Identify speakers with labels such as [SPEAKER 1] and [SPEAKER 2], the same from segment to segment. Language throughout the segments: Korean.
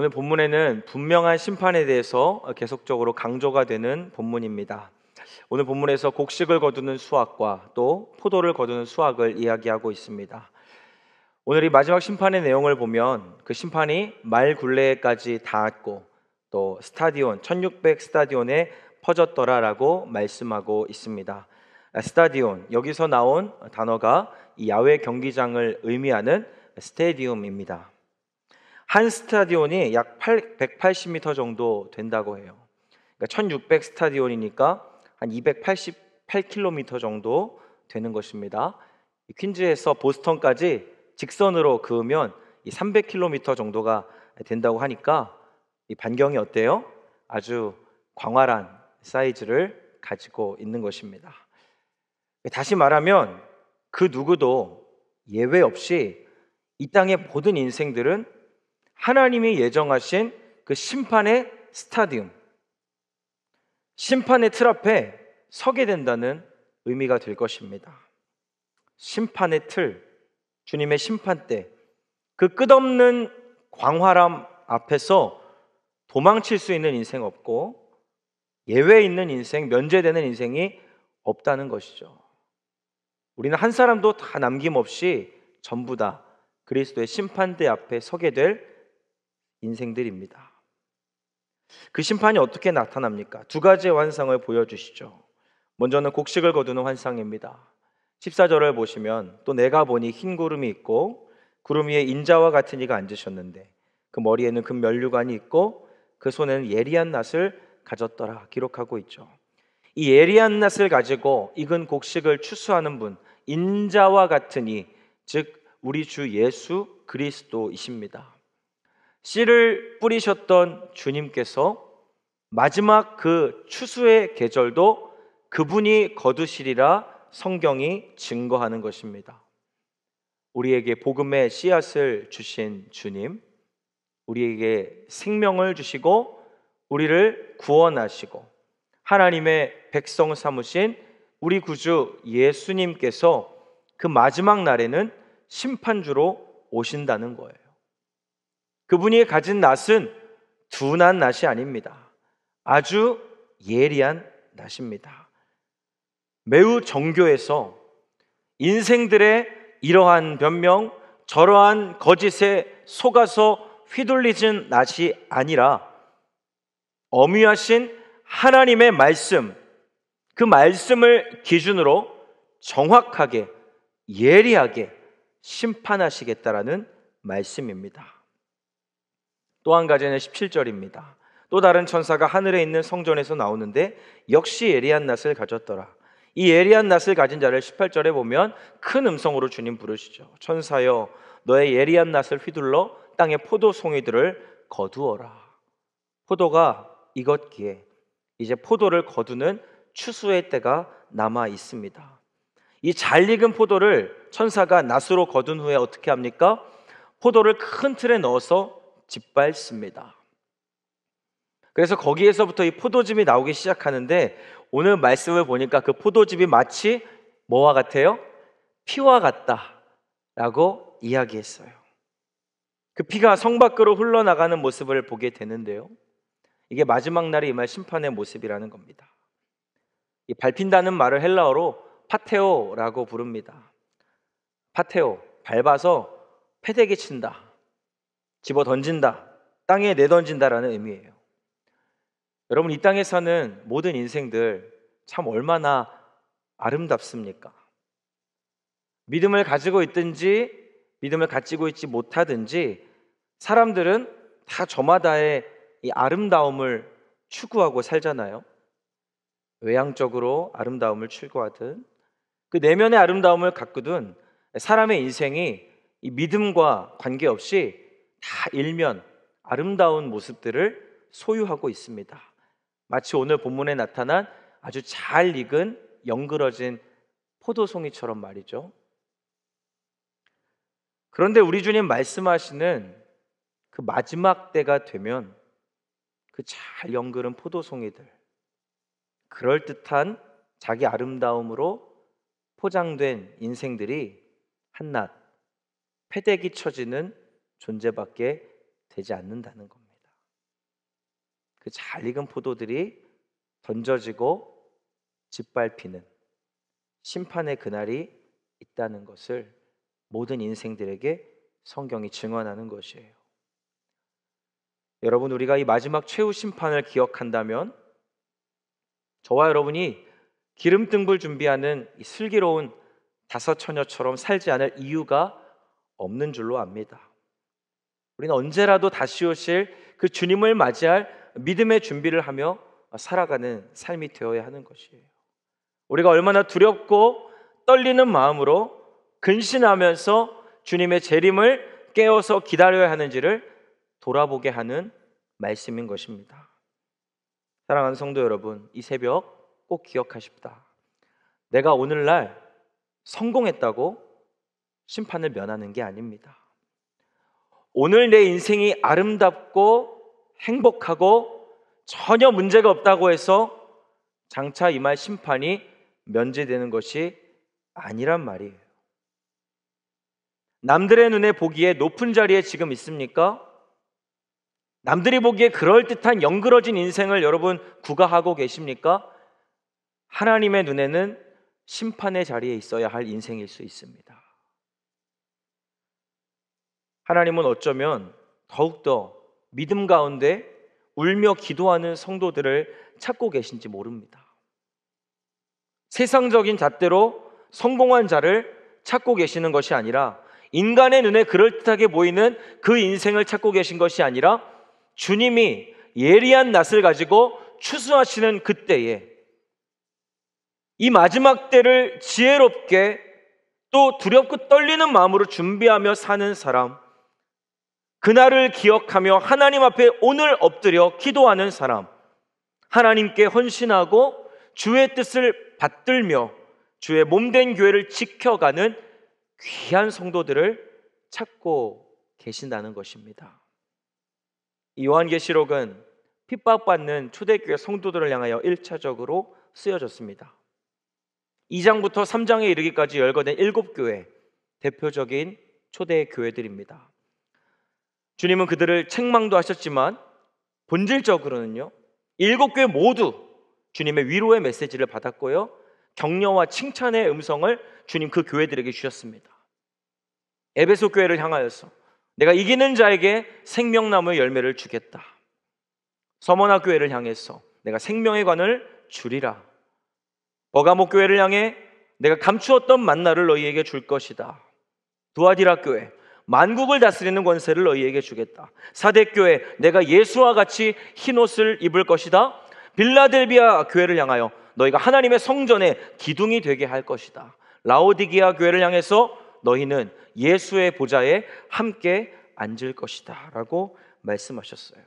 [SPEAKER 1] 오늘 본문에는 분명한 심판에 대해서 계속적으로 강조가 되는 본문입니다. 오늘 본문에서 곡식을 거두는 수확과 또 포도를 거두는 수확을 이야기하고 있습니다. 오늘 이 마지막 심판의 내용을 보면 그 심판이 말 굴레까지 닿았고 또 스타디온 1600 스타디온에 퍼졌더라라고 말씀하고 있습니다. 스타디온, 여기서 나온 단어가 이 야외 경기장을 의미하는 스테디움입니다. 한 스타디온이 약 180m 정도 된다고 해요. 그러니까 1600 스타디온이니까 한 288km 정도 되는 것입니다. 퀸즈에서 보스턴까지 직선으로 그으면 300km 정도가 된다고 하니까 이 반경이 어때요? 아주 광활한 사이즈를 가지고 있는 것입니다. 다시 말하면 그 누구도 예외 없이 이 땅의 모든 인생들은 하나님이 예정하신 그 심판의 스타디움, 심판의 틀 앞에 서게 된다는 의미가 될 것입니다. 심판의 틀, 주님의 심판대, 그 끝없는 광활함 앞에서 도망칠 수 있는 인생 없고 예외 있는 인생, 면제되는 인생이 없다는 것이죠. 우리는 한 사람도 다 남김없이 전부 다 그리스도의 심판대 앞에 서게 될 인생들입니다. 그 심판이 어떻게 나타납니까? 두 가지의 환상을 보여주시죠. 먼저는 곡식을 거두는 환상입니다. 14절을 보시면 또 내가 보니 흰 구름이 있고 구름 위에 인자와 같은 이가 앉으셨는데 그 머리에는 금 면류관이 있고 그 손에는 예리한 낫을 가졌더라 기록하고 있죠. 이 예리한 낫을 가지고 익은 곡식을 추수하는 분, 인자와 같은 이, 즉 우리 주 예수 그리스도이십니다. 씨를 뿌리셨던 주님께서 마지막 그 추수의 계절도 그분이 거두시리라 성경이 증거하는 것입니다. 우리에게 복음의 씨앗을 주신 주님, 우리에게 생명을 주시고 우리를 구원하시고 하나님의 백성 삼으신 우리 구주 예수님께서 그 마지막 날에는 심판주로 오신다는 거예요. 그분이 가진 낫은 둔한 낫이 아닙니다. 아주 예리한 낫입니다. 매우 정교해서 인생들의 이러한 변명, 저러한 거짓에 속아서 휘둘리진 낫이 아니라 엄위하신 하나님의 말씀, 그 말씀을 기준으로 정확하게 예리하게 심판하시겠다라는 말씀입니다. 또 한 가지는 17절입니다. 또 다른 천사가 하늘에 있는 성전에서 나오는데 역시 예리한 낫을 가졌더라. 이 예리한 낫을 가진 자를 18절에 보면 큰 음성으로 주님 부르시죠. 천사여 너의 예리한 낫을 휘둘러 땅의 포도송이들을 거두어라. 포도가 익었기에 이제 포도를 거두는 추수의 때가 남아 있습니다. 이 잘 익은 포도를 천사가 낫으로 거둔 후에 어떻게 합니까? 포도를 큰 틀에 넣어서 짓밟습니다. 그래서 거기에서부터 이 포도즙이 나오기 시작하는데 오늘 말씀을 보니까 그 포도즙이 마치 뭐와 같아요? 피와 같다라고 이야기했어요. 그 피가 성 밖으로 흘러나가는 모습을 보게 되는데요, 이게 마지막 날에 임할 심판의 모습이라는 겁니다. 이 밟힌다는 말을 헬라어로 파테오라고 부릅니다. 파테오, 밟아서 패대기 친다, 집어 던진다, 땅에 내던진다라는 의미예요. 여러분, 이 땅에 사는 모든 인생들 참 얼마나 아름답습니까? 믿음을 가지고 있든지 믿음을 가지고 있지 못하든지 사람들은 다 저마다의 이 아름다움을 추구하고 살잖아요. 외향적으로 아름다움을 추구하든 그 내면의 아름다움을 가꾸든 사람의 인생이 이 믿음과 관계없이 다 일면 아름다운 모습들을 소유하고 있습니다. 마치 오늘 본문에 나타난 아주 잘 익은 영그러진 포도송이처럼 말이죠. 그런데 우리 주님 말씀하시는 그 마지막 때가 되면 그 잘 영그른 포도송이들, 그럴듯한 자기 아름다움으로 포장된 인생들이 한낱 패대기 쳐지는 존재밖에 되지 않는다는 겁니다. 그 잘 익은 포도들이 던져지고 짓밟히는 심판의 그날이 있다는 것을 모든 인생들에게 성경이 증언하는 것이에요. 여러분, 우리가 이 마지막 최후 심판을 기억한다면 저와 여러분이 기름등불 준비하는 이 슬기로운 다섯 처녀처럼 살지 않을 이유가 없는 줄로 압니다. 우리는 언제라도 다시 오실 그 주님을 맞이할 믿음의 준비를 하며 살아가는 삶이 되어야 하는 것이에요. 우리가 얼마나 두렵고 떨리는 마음으로 근신하면서 주님의 재림을 깨어서 기다려야 하는지를 돌아보게 하는 말씀인 것입니다. 사랑하는 성도 여러분, 이 새벽 꼭 기억하십시다. 내가 오늘날 성공했다고 심판을 면하는 게 아닙니다. 오늘 내 인생이 아름답고 행복하고 전혀 문제가 없다고 해서 장차 임할 심판이 면제되는 것이 아니란 말이에요. 남들의 눈에 보기에 높은 자리에 지금 있습니까? 남들이 보기에 그럴듯한 영그러진 인생을 여러분 구가하고 계십니까? 하나님의 눈에는 심판의 자리에 있어야 할 인생일 수 있습니다. 하나님은 어쩌면 더욱더 믿음 가운데 울며 기도하는 성도들을 찾고 계신지 모릅니다. 세상적인 잣대로 성공한 자를 찾고 계시는 것이 아니라, 인간의 눈에 그럴듯하게 보이는 그 인생을 찾고 계신 것이 아니라, 주님이 예리한 낫을 가지고 추수하시는 그때에 이 마지막 때를 지혜롭게 또 두렵고 떨리는 마음으로 준비하며 사는 사람, 그날을 기억하며 하나님 앞에 오늘 엎드려 기도하는 사람, 하나님께 헌신하고 주의 뜻을 받들며 주의 몸된 교회를 지켜가는 귀한 성도들을 찾고 계신다는 것입니다. 이 요한계시록은 핍박받는 초대교회 성도들을 향하여 1차적으로 쓰여졌습니다. 2장부터 3장에 이르기까지 열거된 7교회, 대표적인 초대 교회들입니다. 주님은 그들을 책망도 하셨지만 본질적으로는요, 7교회 모두 주님의 위로의 메시지를 받았고요, 격려와 칭찬의 음성을 주님 그 교회들에게 주셨습니다. 에베소 교회를 향하여서 내가 이기는 자에게 생명나무의 열매를 주겠다. 서머나 교회를 향해서 내가 생명의 관을 주리라. 버가모 교회를 향해 내가 감추었던 만나를 너희에게 줄 것이다. 두아디라 교회, 만국을 다스리는 권세를 너희에게 주겠다. 사대 교회, 내가 예수와 같이 흰옷을 입을 것이다. 빌라델비아 교회를 향하여 너희가 하나님의 성전에 기둥이 되게 할 것이다. 라오디게아 교회를 향해서 너희는 예수의 보좌에 함께 앉을 것이다 라고 말씀하셨어요.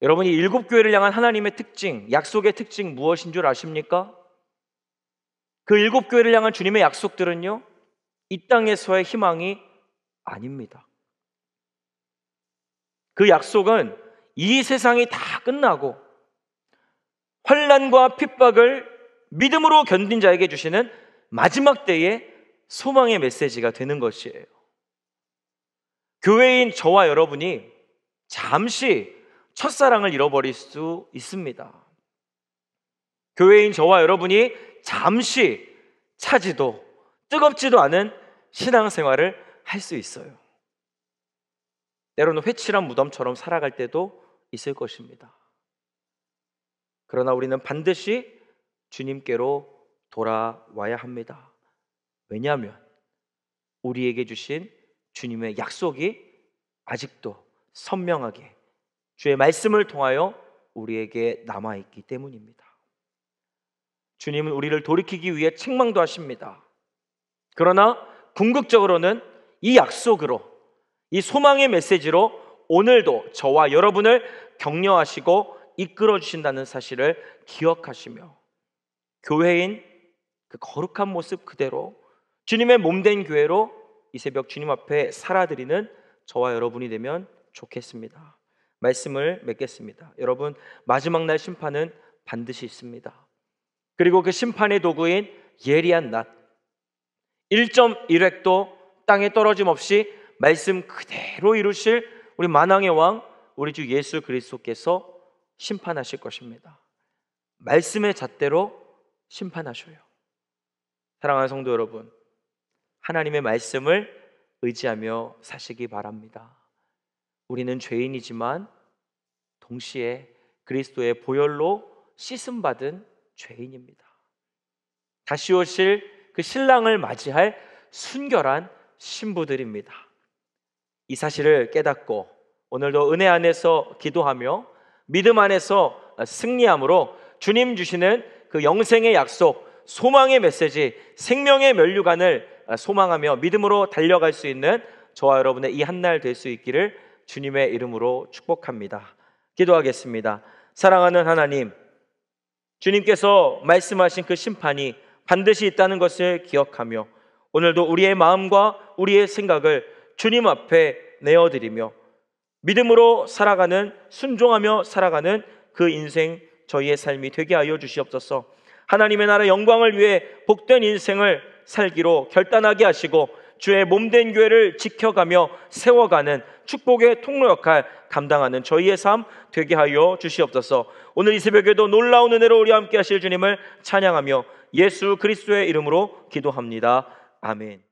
[SPEAKER 1] 여러분이 7교회를 향한 하나님의 특징, 약속의 특징 무엇인 줄 아십니까? 그 7교회를 향한 주님의 약속들은요, 이 땅에서의 희망이 아닙니다. 그 약속은 이 세상이 다 끝나고 환난과 핍박을 믿음으로 견딘 자에게 주시는 마지막 때의 소망의 메시지가 되는 것이에요. 교회인 저와 여러분이 잠시 첫사랑을 잃어버릴 수 있습니다. 교회인 저와 여러분이 잠시 차지도 뜨겁지도 않은 신앙생활을 할 수 있어요. 때로는 회칠한 무덤처럼 살아갈 때도 있을 것입니다. 그러나 우리는 반드시 주님께로 돌아와야 합니다. 왜냐하면 우리에게 주신 주님의 약속이 아직도 선명하게 주의 말씀을 통하여 우리에게 남아있기 때문입니다. 주님은 우리를 돌이키기 위해 책망도 하십니다. 그러나 궁극적으로는 이 약속으로, 이 소망의 메시지로 오늘도 저와 여러분을 격려하시고 이끌어 주신다는 사실을 기억하시며 교회인 그 거룩한 모습 그대로 주님의 몸된 교회로 이 새벽 주님 앞에 살아드리는 저와 여러분이 되면 좋겠습니다. 말씀을 맺겠습니다. 여러분, 마지막 날 심판은 반드시 있습니다. 그리고 그 심판의 도구인 예리한 낫, 1.1획도 땅에 떨어짐 없이 말씀 그대로 이루실 우리 만왕의 왕, 우리 주 예수 그리스도께서 심판하실 것입니다. 말씀의 잣대로 심판하셔요. 사랑하는 성도 여러분, 하나님의 말씀을 의지하며 사시기 바랍니다. 우리는 죄인이지만 동시에 그리스도의 보혈로 씻음받은 죄인입니다. 다시 오실 그 신랑을 맞이할 순결한 신부들입니다. 이 사실을 깨닫고 오늘도 은혜 안에서 기도하며 믿음 안에서 승리함으로 주님 주시는 그 영생의 약속, 소망의 메시지, 생명의 면류관을 소망하며 믿음으로 달려갈 수 있는 저와 여러분의 이 한 날 될 수 있기를 주님의 이름으로 축복합니다. 기도하겠습니다. 사랑하는 하나님, 주님께서 말씀하신 그 심판이 반드시 있다는 것을 기억하며 오늘도 우리의 마음과 우리의 생각을 주님 앞에 내어드리며 믿음으로 살아가는, 순종하며 살아가는 그 인생, 저희의 삶이 되게 하여 주시옵소서. 하나님의 나라 영광을 위해 복된 인생을 살기로 결단하게 하시고 주의 몸된 교회를 지켜가며 세워가는 축복의 통로 역할 감당하는 저희의 삶 되게 하여 주시옵소서. 오늘 이 새벽에도 놀라운 은혜로 우리와 함께 하실 주님을 찬양하며 예수 그리스도의 이름으로 기도합니다. 아멘.